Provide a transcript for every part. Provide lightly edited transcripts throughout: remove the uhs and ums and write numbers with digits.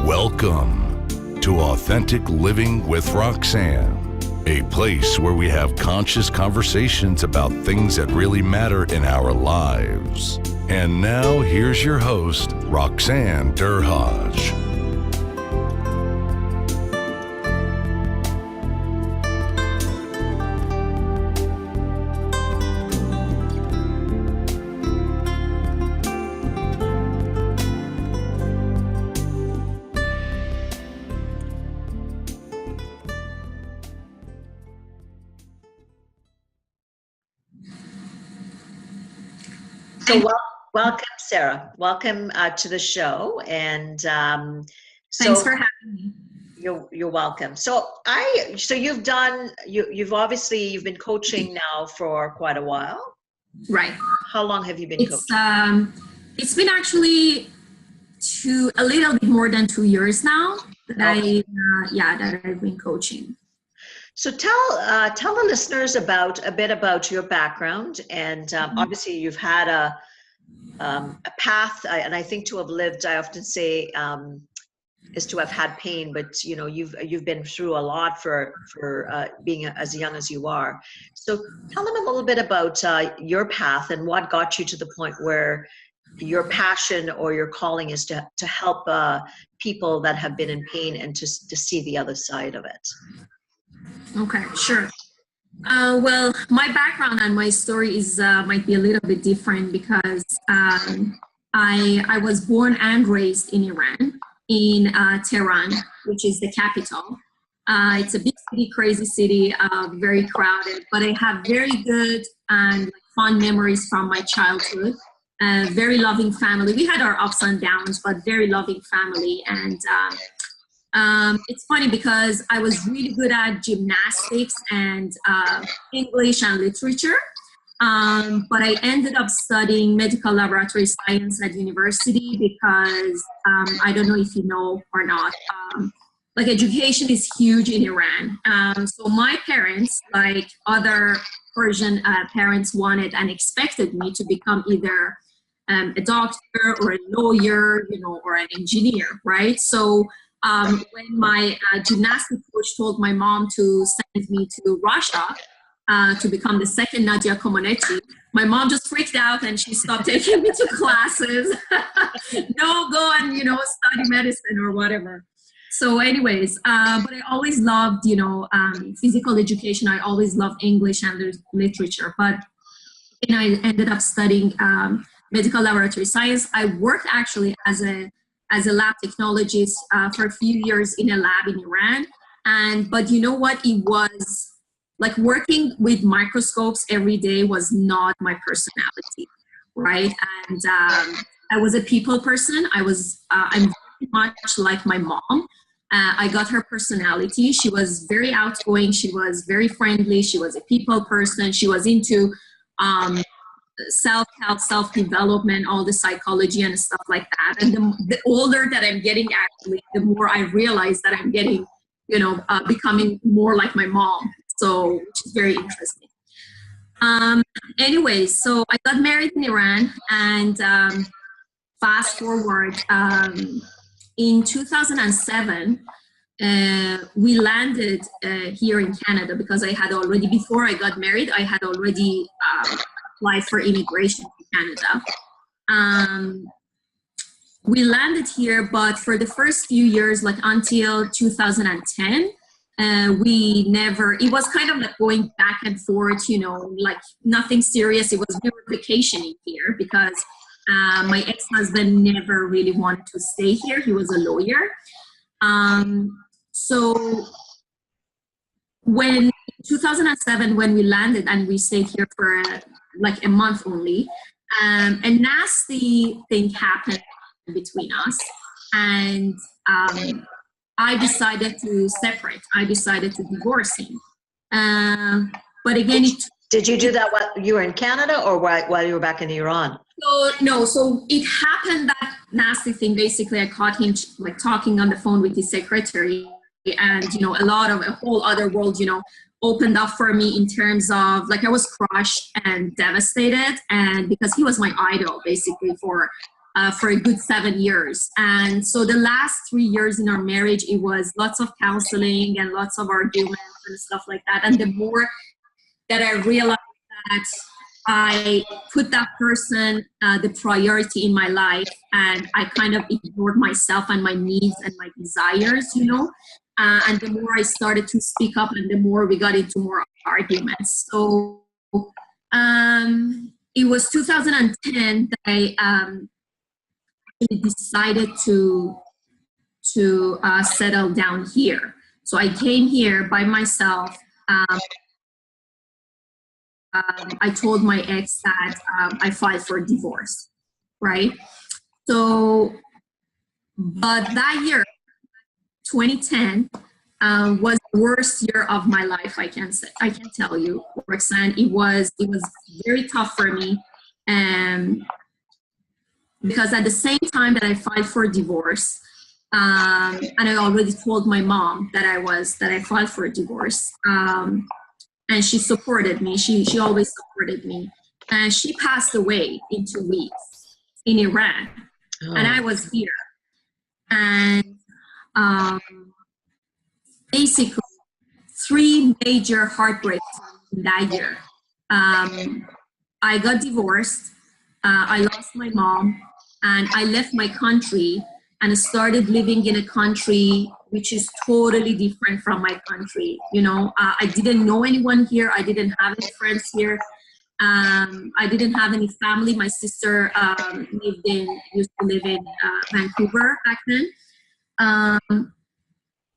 Welcome to Authentic Living with Roxanne, a place where we have conscious conversations about things that really matter in our lives. And now here's your host, Roxanne Derhaj. So welcome, Sara. Welcome to the show, and thanks for having me. You're welcome. So you've been coaching now for quite a while, right? How long have you been coaching? It's been actually a little bit more than 2 years now that Okay. that I've been coaching. So tell the listeners a bit about your background, and obviously you've had a path, and I think to have lived, I often say, is to have had pain. But you know, you've been through a lot for being as young as you are. So tell them a little bit about your path and what got you to the point where your passion or your calling is to help people that have been in pain and to see the other side of it. Okay, sure. Well, my background and my story is might be a little bit different because I was born and raised in Iran, in Tehran, which is the capital. It's a big city, crazy city, very crowded, but I have very good and fond memories from my childhood. Very loving family. We had our ups and downs, but very loving family. And it's funny because I was really good at gymnastics and English and literature, but I ended up studying medical laboratory science at university because I don't know if you know or not, like education is huge in Iran. So my parents, like other Persian parents, wanted and expected me to become either a doctor or a lawyer, or an engineer, right? So when my gymnastics coach told my mom to send me to Russia to become the second Nadia Comaneci, my mom just freaked out and she stopped taking me to classes. No, go and, study medicine or whatever. So anyways, but I always loved, physical education. I always loved English and literature, but I ended up studying medical laboratory science. I worked actually as a lab technologist for a few years in a lab in Iran. But you know what? It was like working with microscopes every day was not my personality, right? And I was a people person. I'm very much like my mom. I got her personality. She was very outgoing. She was very friendly. She was a people person. She was into self-help, self-development, all the psychology and stuff like that. And the older that I'm getting, actually, the more I realize that I'm getting, becoming more like my mom. So, which is very interesting. Anyways, so I got married in Iran, and fast forward, in 2007, we landed here in Canada because before I got married, I had already applied for immigration in Canada. We landed here, but for the first few years, like until 2010, it was kind of like going back and forth, like nothing serious. We were vacationing here because my ex-husband never really wanted to stay here. He was a lawyer. So when 2007, when we landed and we stayed here for like a month only, a nasty thing happened between us, and I decided to separate. I decided to divorce him. But again, did you do that while you were in Canada or while you were back in Iran? So it happened, that nasty thing. Basically, I caught him like talking on the phone with his secretary, and a whole other world, opened up for me in terms of like I was crushed and devastated, and because he was my idol basically for for a good 7 years. And so the last 3 years in our marriage, it was lots of counseling and lots of arguments and stuff like that. And the more that I realized that I put that person the priority in my life, and I kind of ignored myself and my needs and my desires, you know. And the more I started to speak up, and the more we got into more arguments. So it was 2010 that I decided to settle down here. So I came here by myself. I told my ex that I filed for divorce, right? So, but that year, 2010, was the worst year of my life. I can tell you, Roxanne. It was very tough for me, because at the same time that I filed for divorce, and I already told my mom that I filed for a divorce. And she supported me. She always supported me. And she passed away in 2 weeks in Iran. Oh. And I was here. And basically, 3 major heartbreaks in that year. I got divorced. I lost my mom. And I left my country and started living in a country which is totally different from my country. You know, I didn't know anyone here. I didn't have any friends here. I didn't have any family. My sister used to live in Vancouver back then.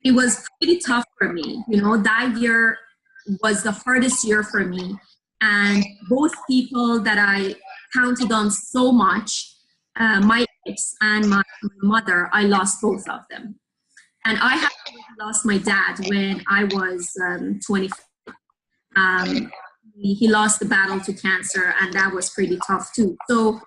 It was pretty tough for me. You know, that year was the hardest year for me. And both people that I counted on so much, my ex and my mother, I lost both of them. And I had lost my dad when I was 25. He lost the battle to cancer, and that was pretty tough too. So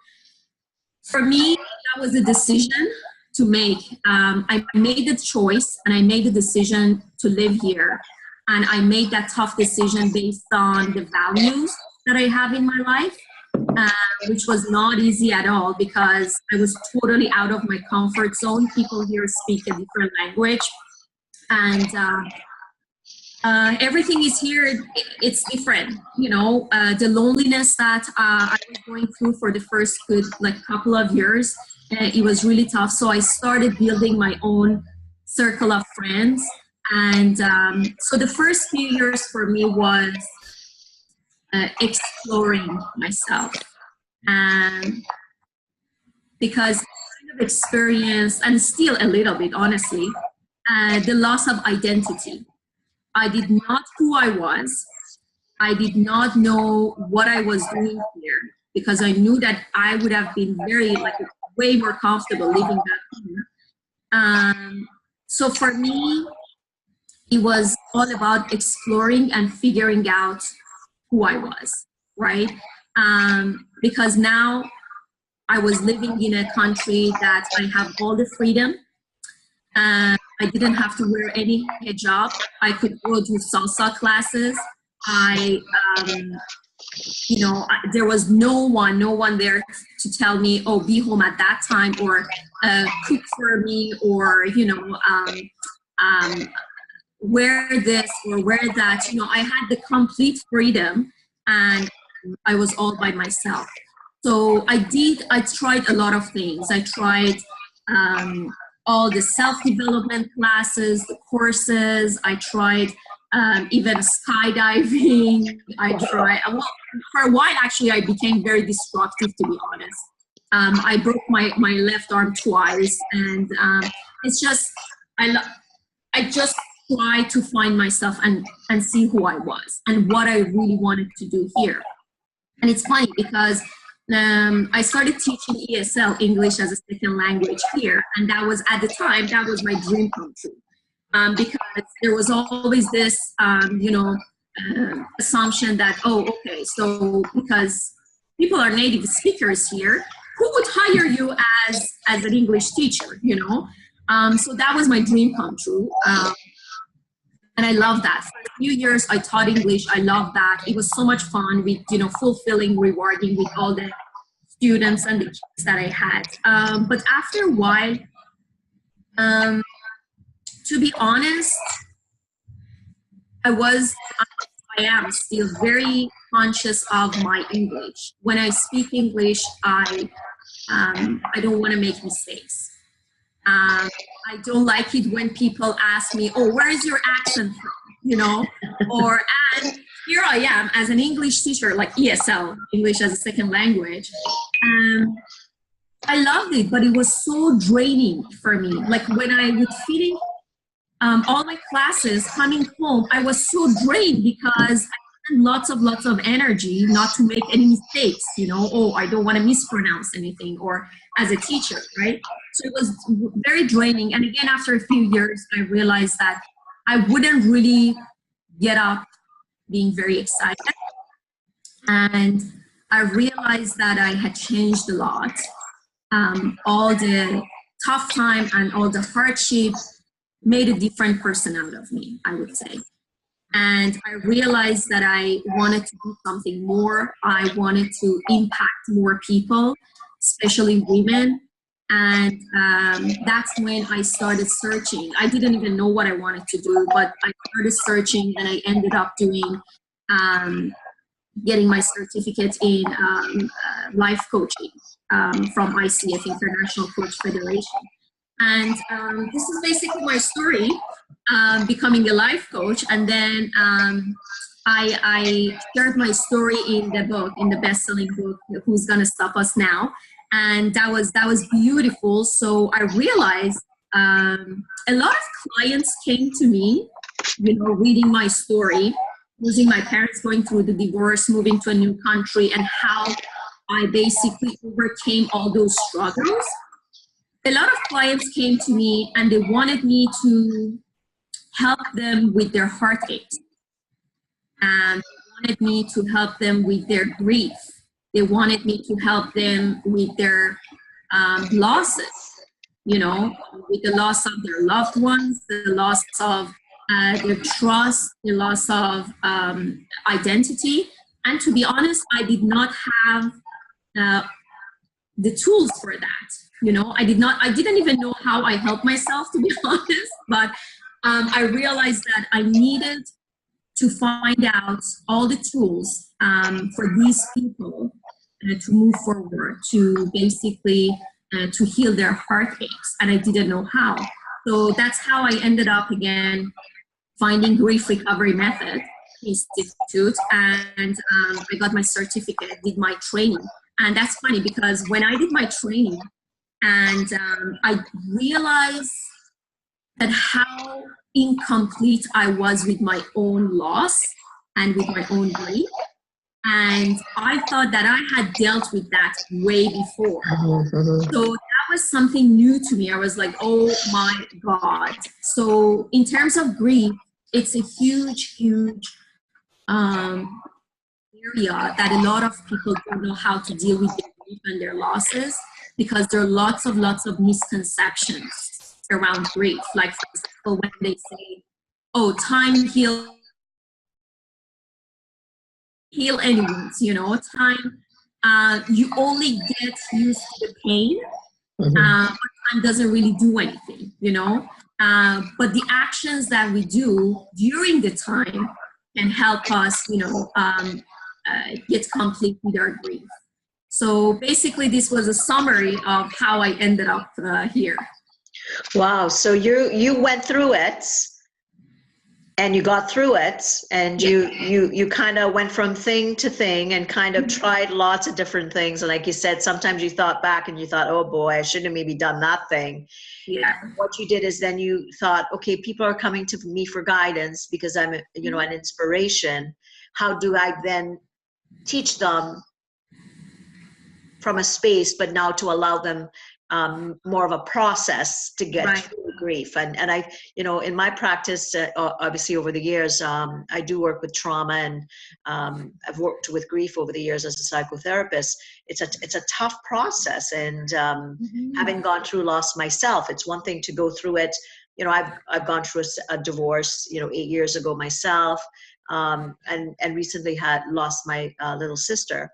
for me, that was a decision to make. I made the choice, and I made the decision to live here. And I made that tough decision based on the values that I have in my life. Which was not easy at all, because I was totally out of my comfort zone. People here speak a different language, and everything is here. It's different, you know. The loneliness that I was going through for the first couple of years, it was really tough. So I started building my own circle of friends, and so the first few years for me was exploring myself, and because I kind of experienced, and still a little bit honestly, the loss of identity. I did not who I was. I did not know what I was doing here, because I knew that I would have been way more comfortable living back here. So for me, it was all about exploring and figuring out who I was, right? Because now I was living in a country that I have all the freedom. I didn't have to wear any hijab. I could go to salsa classes. There was no one there to tell me, oh, be home at that time, or cook for me, or, wear this or wear that. I had the complete freedom, and I was all by myself. So I tried a lot of things. I tried all the self-development classes, the courses. I tried even skydiving. For a while, actually, I became very destructive, to be honest. I broke my left arm twice, and it's just, I just tried to find myself and see who I was and what I really wanted to do here. And it's funny because I started teaching ESL, English as a Second Language, here, and that was, at the time, that was my dream come true. Because there was always this, assumption that, oh, okay, so because people are native speakers here, who would hire you as an English teacher, So that was my dream come true. And I love that. For a few years, I taught English. I loved that. It was so much fun, with, fulfilling, rewarding, with all the students and the kids that I had. But after a while, to be honest, I am still very conscious of my English. When I speak English, I don't want to make mistakes. I don't like it when people ask me, "Oh, where is your accent from?" You know, and here I am as an English teacher, like ESL, English as a second language. I loved it, but it was so draining for me. Like when I would finish all my classes, coming home, I was so drained because I had lots of energy not to make any mistakes, you know, oh, I don't want to mispronounce anything, or as a teacher, right? So it was very draining. And again, after a few years, I realized that I wouldn't really get up being very excited. And I realized that I had changed a lot. All the tough time and all the hardship made a different person out of me, I would say. And I realized that I wanted to do something more. I wanted to impact more people, especially women. And that's when I started searching. I didn't even know what I wanted to do, but I started searching, and I ended up doing, getting my certificate in life coaching from ICF, International Coach Federation. And this is basically my story, becoming a life coach. And then I shared my story in the book, in the best-selling book, Who's Gonna Stop Us Now? And that was beautiful. So I realized a lot of clients came to me, you know, reading my story, losing my parents, going through the divorce, moving to a new country, and how I basically overcame all those struggles. A lot of clients came to me and they wanted me to help them with their heartaches. And they wanted me to help them with their grief. They wanted me to help them with their losses, you know, with the loss of their loved ones, the loss of their trust, the loss of identity. And to be honest, I did not have the tools for that. You know, I didn't even know how I helped myself, to be honest, but I realized that I needed to find out all the tools for these people to move forward, to basically to heal their heartaches, and I didn't know how. So that's how I ended up again finding Grief Recovery Method Institute, and I got my certificate, did my training. And that's funny because when I did my training, and I realized that how incomplete I was with my own loss and with my own grief. And I thought that I had dealt with that way before. So that was something new to me. I was like, oh my God. So in terms of grief, it's a huge area that a lot of people don't know how to deal with their grief and their losses, because there are lots of misconceptions around grief. Like, for example, when they say, oh, time heals any wounds, you know, time, you only get used to the pain, but time doesn't really do anything, you know. But the actions that we do during the time can help us, you know, get complete with our grief. So basically, this was a summary of how I ended up here. Wow. So you went through it, and you got through it, and you kind of went from thing to thing and kind of tried lots of different things. And like you said, sometimes you thought back and you thought, oh boy, I shouldn't have maybe done that thing. Yeah. What you did is then you thought, okay, people are coming to me for guidance because I'm, you know, an inspiration. How do I then teach them from a space, but now to allow them more of a process to get through grief? And I, you know, in my practice, obviously over the years, I do work with trauma, and I've worked with grief over the years as a psychotherapist. It's a tough process, and having gone through loss myself, it's one thing to go through it. You know, I've gone through a divorce, you know, 8 years ago myself, and recently had lost my little sister.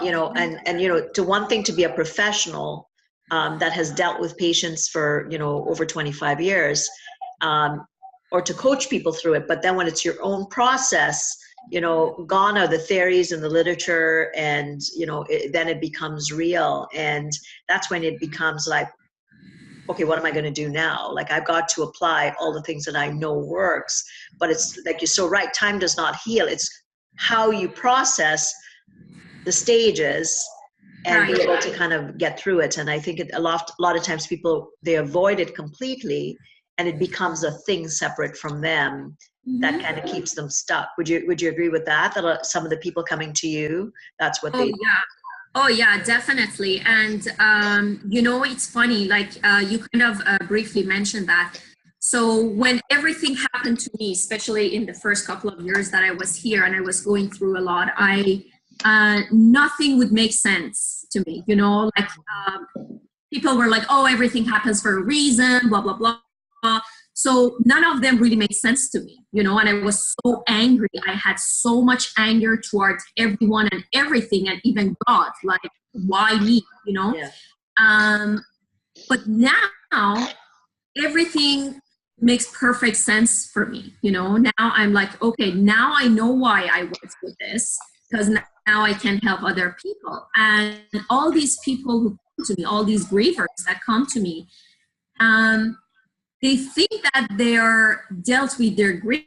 You know, and you know, to one thing to be a professional that has dealt with patients for, you know, over 25 years, or to coach people through it, but then when it's your own process, you know, gone are the theories and the literature, and you know, then it becomes real, and that's when it becomes like, okay, what am I going to do now? Like, I've got to apply all the things that I know works. But it's like, you're so right, time does not heal. It's how you process the stages and be able to kind of get through it. And I think a lot of times people, they avoid it completely, and it becomes a thing separate from them that kind of keeps them stuck. Would you agree with that? That some of the people coming to you, that's what they. Oh yeah, definitely. And you know, it's funny, like you kind of briefly mentioned that. So when everything happened to me, especially in the first couple of years that I was here and I was going through a lot, nothing would make sense to me, you know, like people were like, oh, everything happens for a reason, blah, blah, blah. So none of them really made sense to me, you know, and I was so angry. I had so much anger towards everyone and everything, and even God, like, why me, you know? Yeah. But now everything makes perfect sense for me, you know? Now I'm like, okay, now I know why I went through this, because now I can help other people. And all these people who come to me, all these grievers that come to me, they think that they're dealt with their grief.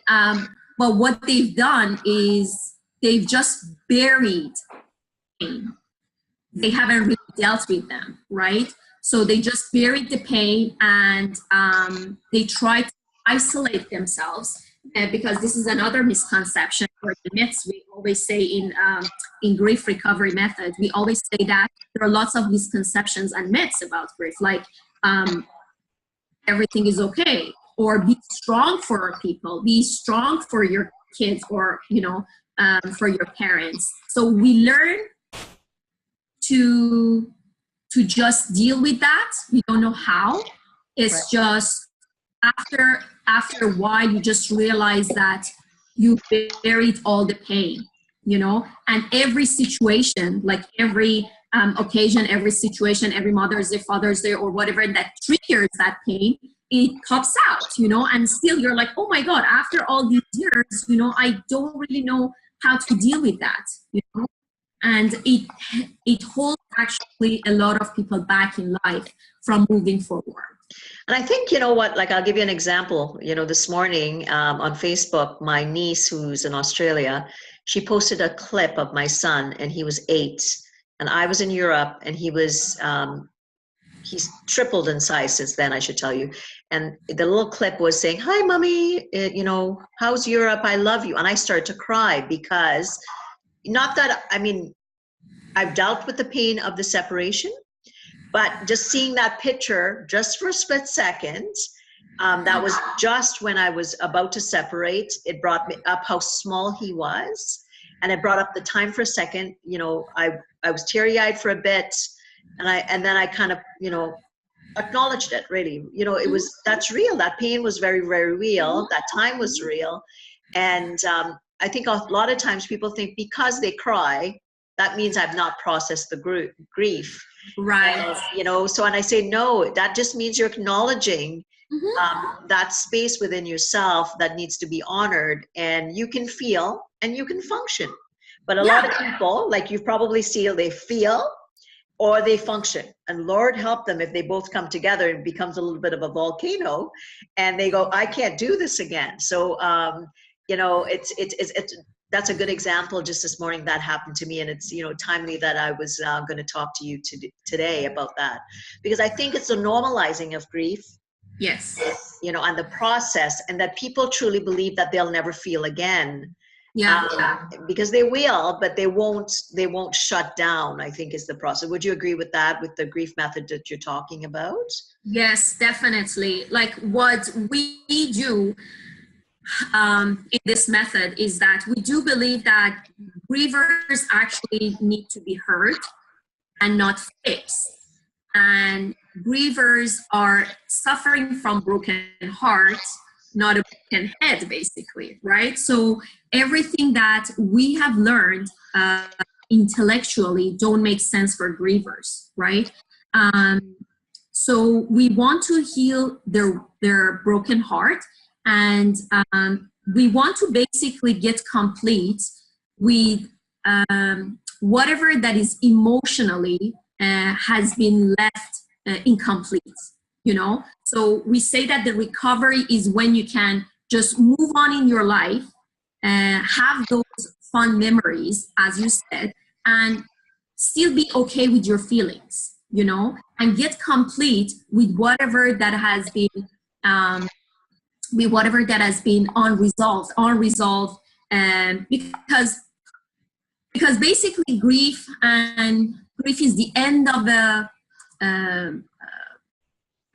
But what they've done is they've just buried pain. They haven't really dealt with them, right? So they just buried the pain, and they try to isolate themselves, because this is another misconception or the myths we always say in grief recovery methods. We always say that there are lots of misconceptions and myths about grief, like everything is okay, or be strong for people, be strong for your kids, or you know, for your parents. So we learn to just deal with that. We don't know how. It's just after a while you just realize that you buried all the pain, you know, and every situation, like every occasion, every situation, every Mother's Day, Father's Day, or whatever that triggers that pain, it pops out, you know, and still you're like, oh my God, after all these years, you know, I don't really know how to deal with that, you know. And it holds actually a lot of people back in life from moving forward. And I think, you know what, like, I'll give you an example. You know, this morning on Facebook, my niece, who's in Australia, she posted a clip of my son, and he was 8, and I was in Europe, and he's tripled in size since then, I should tell you. And the little clip was saying, hi, mommy, you know, how's Europe? I love you. And I started to cry because, not that, I mean, I've dealt with the pain of the separation, but just seeing that picture just for a split second, that was just when I was about to separate, it brought me up how small he was. And it brought up the time for a second, you know, I was teary-eyed for a bit, and then I kind of, you know, acknowledged it, really. You know, that's real. That pain was very, very real. That time was real. And I think a lot of times people think because they cry, that means I've not processed the grief. Right. And, you know, so, and I say, no, that just means you're acknowledging that space within yourself that needs to be honored, and you can feel and you can function. But a lot of people, like you've probably seen, they feel or they function, and Lord help them if they both come together and it becomes a little bit of a volcano, and they go, I can't do this again. So, you know, it's that's a good example. Just this morning that happened to me, and it's, you know, timely that I was going to talk to you today about that, because I think it's a normalizing of grief. Yes. You know, and the process, and that people truly believe that they'll never feel again. Yeah. Because they will, but they won't shut down, I think, is the process. Would you agree with that, with the grief method that you're talking about? Yes, definitely. Like what we do in this method is that we do believe that grievers actually need to be heard and not fixed. And grievers are suffering from broken hearts, not a broken head, basically, right? So everything that we have learned intellectually don't make sense for grievers, right? So we want to heal their broken heart, and we want to basically get complete with whatever that is emotionally has been left incomplete, you know? So we say that the recovery is when you can just move on in your life, have those fun memories, as you said, and still be okay with your feelings, you know, and get complete with whatever that has been unresolved, because basically grief is the end of the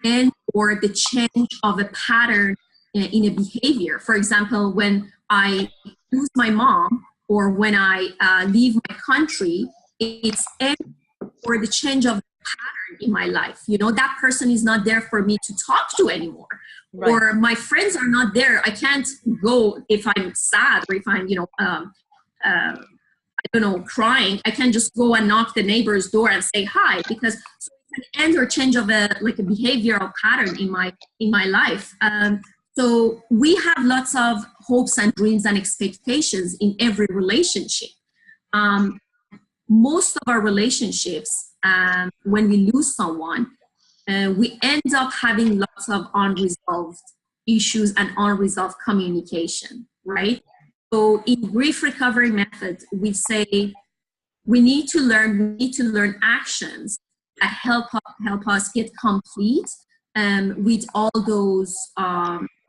end or the change of a pattern in a behavior. For example, when I lose my mom or when I leave my country, it's end or the change of pattern in my life. You know, that person is not there for me to talk to anymore. Right. Or my friends are not there. I can't go if I'm sad or if I'm, I don't know, crying. I can't just go and knock the neighbor's door and say hi, because so it's an end or change of a behavioral pattern in my life. So we have lots of hopes and dreams and expectations in every relationship. Most of our relationships, when we lose someone, we end up having lots of unresolved issues and unresolved communication, right? So in grief recovery method, we say we need to learn actions that help us get complete with all those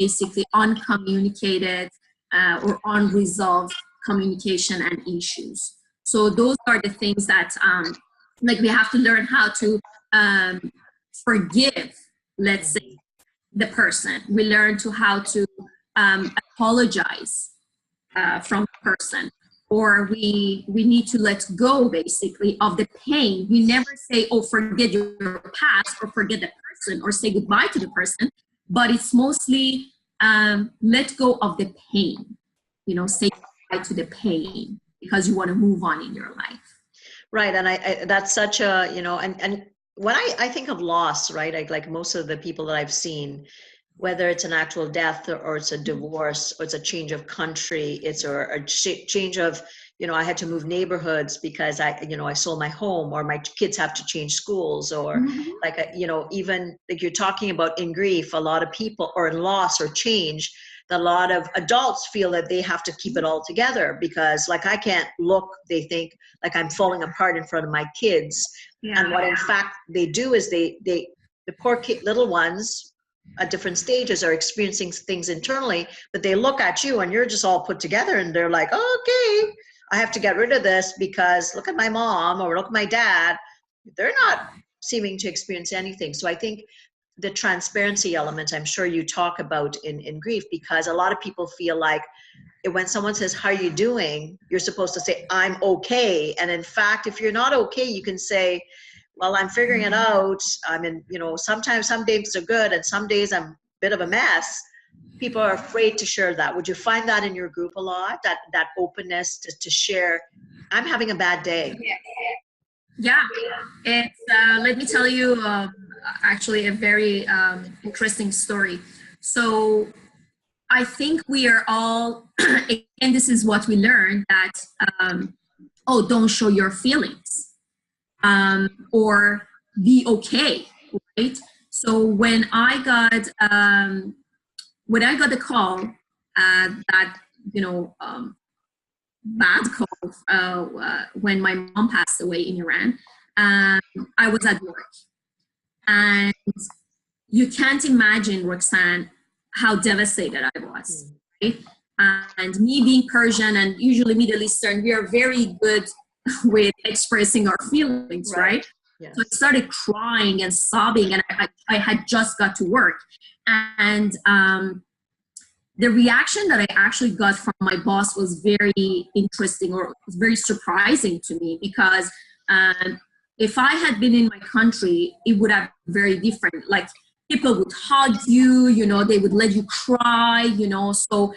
basically uncommunicated or unresolved communication and issues. So those are the things that we have to learn how to forgive, let's say, the person. We learn how to apologize from the person, or we need to let go basically of the pain. We never say, oh, forget your past or forget the person or say goodbye to the person, but it's mostly let go of the pain, say goodbye to the pain because you want to move on in your life. Right. And I that's such a, and when I think of loss, right, like most of the people that I've seen, whether it's an actual death or it's a divorce or it's a change of country, it's a change of, I had to move neighborhoods because I sold my home, or my kids have to change schools, or even like you're talking about in grief, a lot of people, or in loss or change, a lot of adults feel that they have to keep it all together because I can't look, they think like I'm falling apart in front of my kids. Yeah. And what in fact they do is the poor little ones at different stages are experiencing things internally, but they look at you and you're just all put together and they're like, oh, okay, I have to get rid of this because look at my mom or look at my dad. They're not seeming to experience anything. So I think the transparency element, I'm sure you talk about in grief, because a lot of people feel like when someone says, how are you doing? You're supposed to say, I'm okay. And in fact, if you're not okay, you can say, well, I'm figuring it out. I'm in, sometimes some days are good and some days I'm a bit of a mess. People are afraid to share that. Would you find that in your group a lot, that openness to share, I'm having a bad day? Yeah, it's, let me tell you actually a very interesting story. So I think we are all, and this is what we learned, that, don't show your feelings. Or be okay, right? So when I got the call that bad call when my mom passed away in Iran, I was at work, and you can't imagine, Roxanne, how devastated I was, right? And me being Persian and usually Middle Eastern, we are very good with expressing our feelings, right? Yes. So I started crying and sobbing, and I had just got to work. And the reaction that I actually got from my boss was very interesting, or was very surprising to me, because if I had been in my country, it would have been very different. Like people would hug you, you know, they would let you cry, you know. So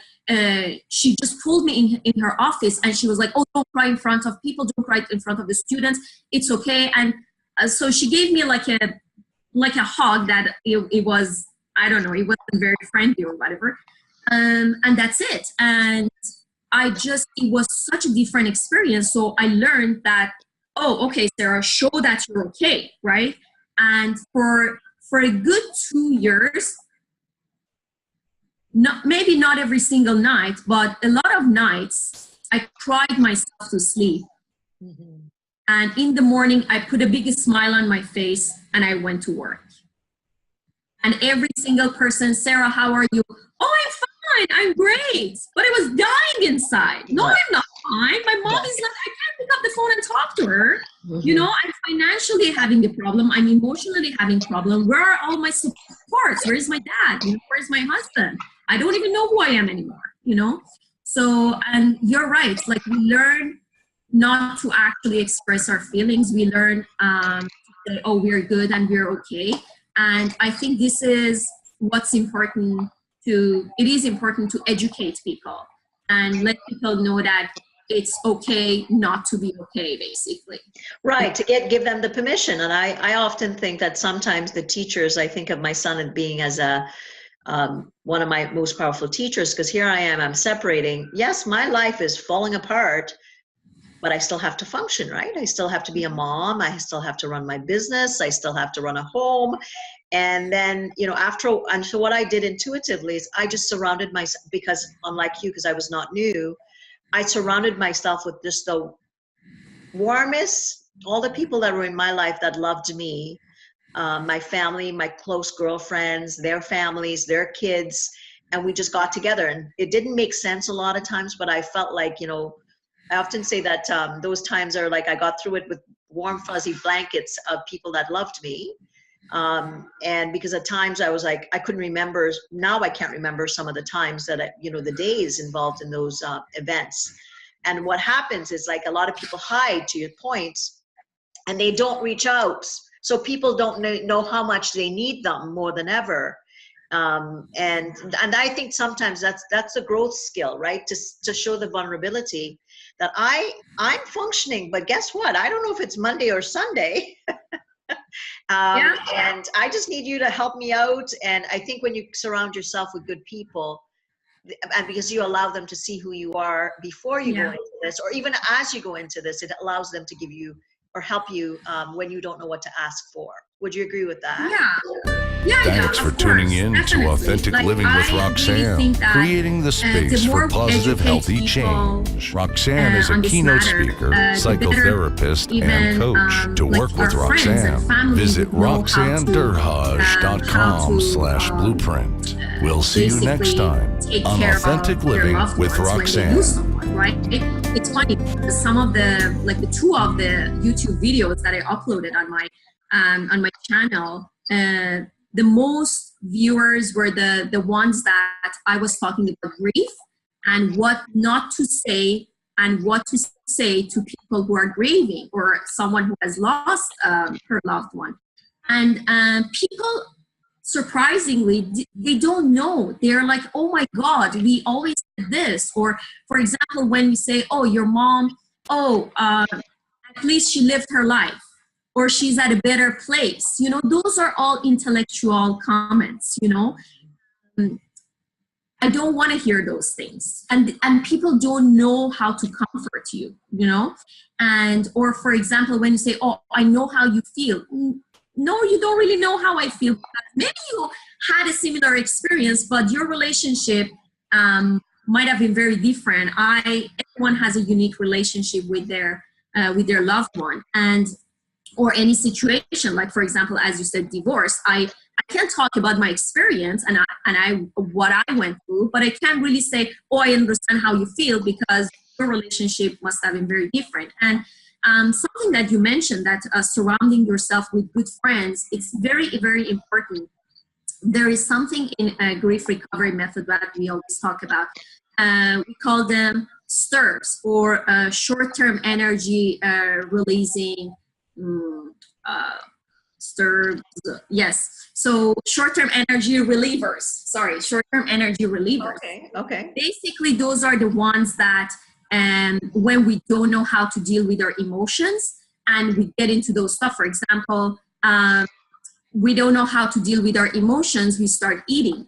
she just pulled me in her office and she was like, oh, don't cry in front of people, don't cry in front of the students, it's okay. And so she gave me like a hug that it was, I don't know, it wasn't very friendly or whatever. And that's it. And it was such a different experience. So I learned that, oh, okay, Sarah, show that you're okay, right? And for a good 2 years, maybe not every single night, but a lot of nights, I cried myself to sleep. Mm-hmm. And in the morning, I put a big smile on my face and I went to work. And every single person, Sarah, how are you? Oh, I'm fine, I'm great. But I was dying inside. No, I'm not fine. My mom is like, I can't pick up the phone and talk to her. Mm-hmm. You know, I'm financially having a problem. I'm emotionally having a problem. Where are all my supports? Where is my dad? You know, where's my husband? I don't even know who I am anymore, you know? So, and you're right. Like, we learn not to actually express our feelings. We learn to say, oh, we're good and we're okay. And I think this is what's important it is important to educate people and let people know that it's okay not to be okay, basically. Right, to give them the permission. And I often think that sometimes the teachers, I think of my son as being as one of my most powerful teachers, because here I am, I'm separating. Yes, my life is falling apart, but I still have to function, right? I still have to be a mom. I still have to run my business. I still have to run a home. And then, you know, so what I did intuitively is I just surrounded myself, because unlike you, because I was not new, I surrounded myself with just the warmest, all the people that were in my life that loved me, my family, my close girlfriends, their families, their kids, and we just got together. And it didn't make sense a lot of times, but I felt like, you know, I often say that those times are like I got through it with warm, fuzzy blankets of people that loved me. And because at times I was like, I couldn't remember, now I can't remember some of the times that, you know, the days involved in those events. And what happens is, like, a lot of people hide, to your point, and they don't reach out. So people don't know how much they need them more than ever. And I think sometimes that's a growth skill, right? To show the vulnerability that I'm functioning, but guess what? I don't know if it's Monday or Sunday. And I just need you to help me out. And I think when you surround yourself with good people, and because you allow them to see who you are before you go into this, or even as you go into this, it allows them to give you or help you when you don't know what to ask for. Would you agree with that? Thanks for tuning in to Authentic Living with Roxanne, really creating the space for positive, healthy change. Roxanne is a keynote speaker, psychotherapist, and coach. To work with Roxanne, visit roxannederhaj.com/blueprint. We'll see you next time on Authentic Living with Roxanne. Right? It's funny because some of the two of the YouTube videos that I uploaded on my channel, the most viewers were the ones that I was talking about grief and what not to say and what to say to people who are grieving or someone who has lost her loved one. And people, surprisingly, they don't know. They're like, oh my God, we always did this. Or, for example, when we say, oh, your mom, at least she lived her life, or she's at a better place. You know, those are all intellectual comments, you know. I don't want to hear those things. And people don't know how to comfort you, you know. And, or for example, when you say, oh, I know how you feel. No, you don't really know how I feel. Maybe you had a similar experience, but your relationship might have been very different. Everyone has a unique relationship with their loved one, or any situation. Like, for example, as you said, divorce. I can't talk about my experience and what I went through, but I can't really say, oh, I understand how you feel, because your relationship must have been very different. And something that you mentioned, that surrounding yourself with good friends, it's very, very important. There is something in a grief recovery method that we always talk about. We call them STIRs, or short-term energy releasing Yes. So short-term energy relievers. Sorry, short-term energy relievers. Okay. Basically, those are the ones that when we don't know how to deal with our emotions and we get into those stuff, for example, we don't know how to deal with our emotions, we start eating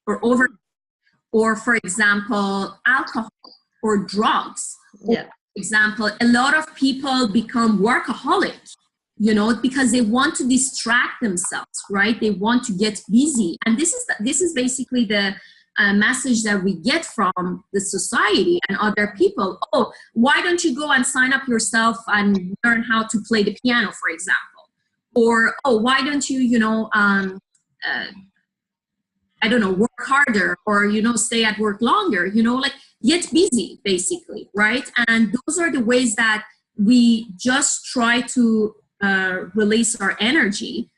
or for example, alcohol or drugs. Yeah. For example, a lot of people become workaholic, because they want to distract themselves, right? They want to get busy. And this is basically the message that we get from the society and other people. Oh, why don't you go and sign up yourself and learn how to play the piano, for example? Or, oh, why don't you, I don't know, work harder or, stay at work longer, like get busy basically, right? And those are the ways that we just try to release our energy,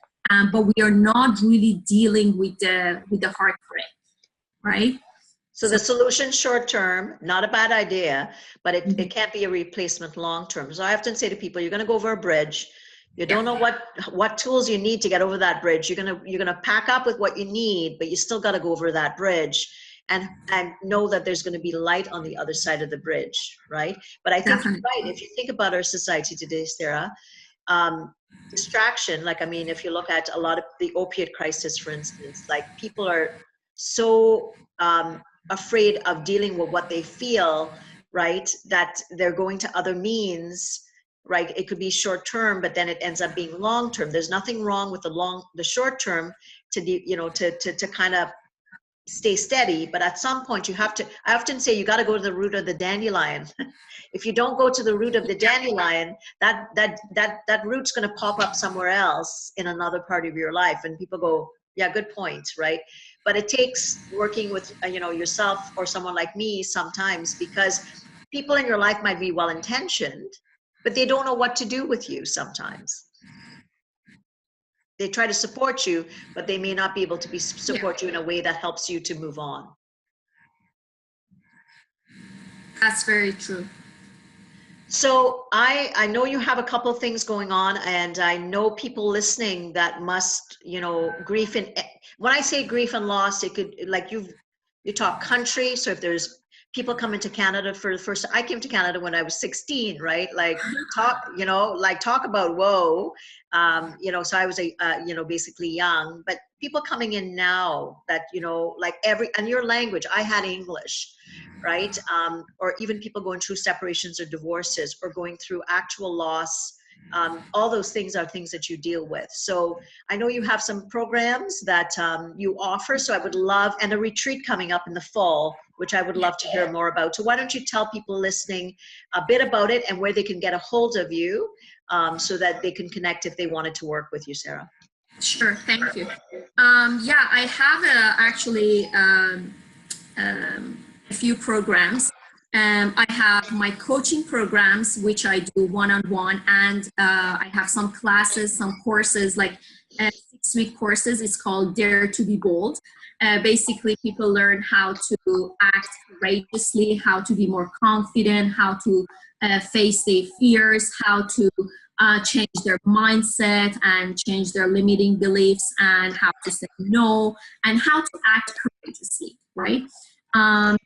but we are not really dealing with the heartbreak, right? So the solution short term, not a bad idea, but it can't be a replacement long term. So I often say to people, you're going to go over a bridge. You don't know what tools you need to get over that bridge. You're gonna pack up with what you need, but you still got to go over that bridge, and know that there's going to be light on the other side of the bridge, right? But I think you're right. If you think about our society today, Sara, distraction. Like, I mean, if you look at a lot of the opiate crisis, for instance, like people are so afraid of dealing with what they feel, right, that they're going to other means. Right, it could be short term, but then it ends up being long term. There's nothing wrong with the short term to kind of stay steady, but at some point you have to. I often say you got to go to the root of the dandelion. If you don't go to the root of the dandelion, that root's going to pop up somewhere else in another part of your life, and people go, yeah, good point, right? But it takes working with yourself or someone like me sometimes, because people in your life might be well intentioned, but they don't know what to do with you sometimes. They try to support you, but they may not be able to support you in a way that helps you to move on. That's very true. So I know you have a couple of things going on, and I know people listening that must, grief and, when I say grief and loss, it could, like you talk country. So if there's people coming to Canada for the first time. I came to Canada when I was 16, right? Like talk about whoa. So I was basically young, but people coming in now that, and your language, I had English, right? Or even people going through separations or divorces or going through actual loss. All those things are things that you deal with. So I know you have some programs that you offer. So I would love, and a retreat coming up in the fall, which I would love to hear more about. So why don't you tell people listening a bit about it and where they can get a hold of you so that they can connect if they wanted to work with you, Sara? Sure, thank you. I have actually a few programs. I have my coaching programs, which I do one-on-one, and I have some classes, some courses, like 6-week courses. It's called Dare to Be Bold. Basically, people learn how to act courageously, how to be more confident, how to face their fears, how to change their mindset and change their limiting beliefs, and how to say no, and how to act courageously, right?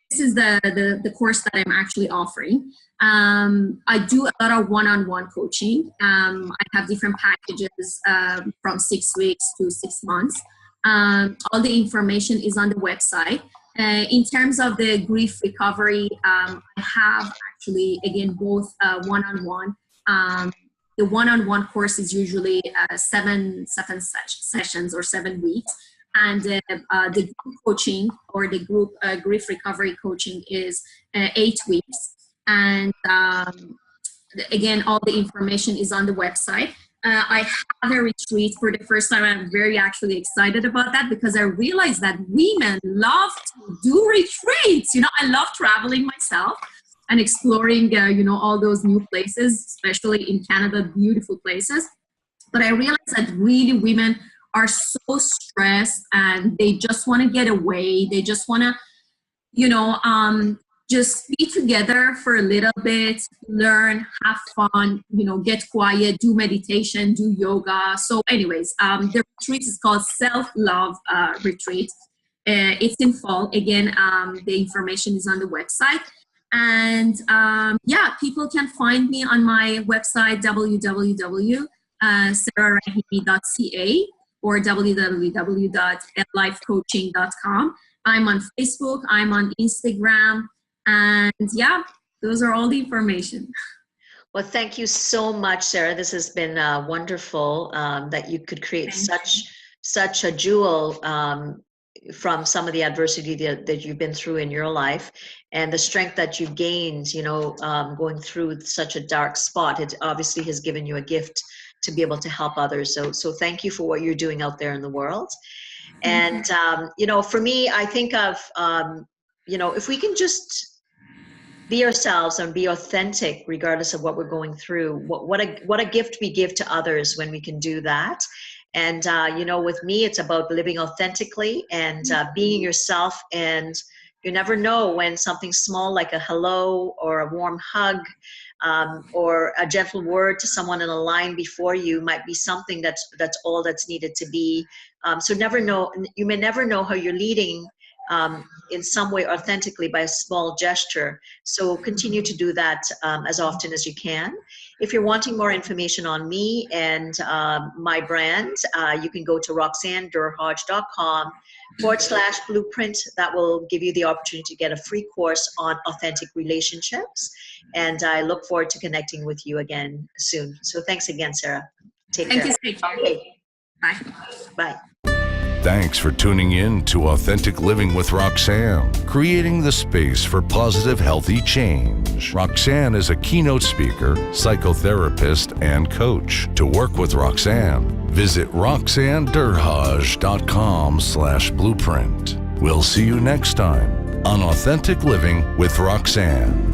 This is the course that I'm actually offering. I do a lot of one-on-one coaching. I have different packages from 6 weeks to 6 months. All the information is on the website. In terms of the grief recovery, I have actually, again, both one-on-one. The one-on-one course is usually seven sessions or 7 weeks. And the group coaching or the group grief recovery coaching is 8 weeks. And again, all the information is on the website. I had a retreat for the first time. I'm very actually excited about that because I realized that women love to do retreats. I love traveling myself and exploring, all those new places, especially in Canada, beautiful places. But I realized that really women are so stressed and they just want to get away. They just want to, just be together for a little bit, learn, have fun, get quiet, do meditation, do yoga. So anyways, the retreat is called Self-Love Retreat. It's in fall. Again, the information is on the website. And people can find me on my website, www.sararahimi.ca or www.lifecoaching.com. I'm on Facebook, I'm on Instagram, and those are all the information. Well, thank you so much, Sara. This has been wonderful that you could create such a jewel from some of the adversity that you've been through in your life, and the strength that you've gained, going through such a dark spot. It obviously has given you a gift to be able to help others. So thank you for what you're doing out there in the world. And, for me, I think of, if we can just be ourselves and be authentic, regardless of what we're going through, what a gift we give to others when we can do that. And, with me, it's about living authentically and being yourself. And you never know when something small like a hello or a warm hug or a gentle word to someone in a line before you might be something that's all that's needed to be. So you may never know how you're leading in some way authentically by a small gesture. So continue to do that as often as you can. If you're wanting more information on me and my brand, you can go to roxannederhodge.com/blueprint. That will give you the opportunity to get a free course on authentic relationships. And I look forward to connecting with you again soon. So thanks again, Sara. Take care. Thank you. Okay. Bye. Bye. Thanks for tuning in to Authentic Living with Roxanne, creating the space for positive, healthy change. Roxanne is a keynote speaker, psychotherapist, and coach. To work with Roxanne, visit roxannederhodge.com/blueprint. We'll see you next time on Authentic Living with Roxanne.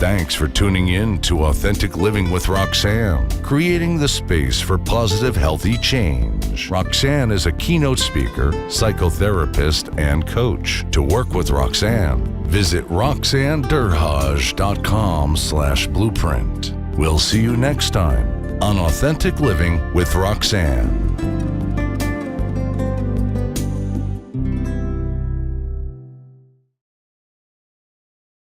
Thanks for tuning in to Authentic Living with Roxanne, creating the space for positive, healthy change. Roxanne is a keynote speaker, psychotherapist, and coach. To work with Roxanne, visit roxannederhodge.com/blueprint. We'll see you next time on Authentic Living with Roxanne.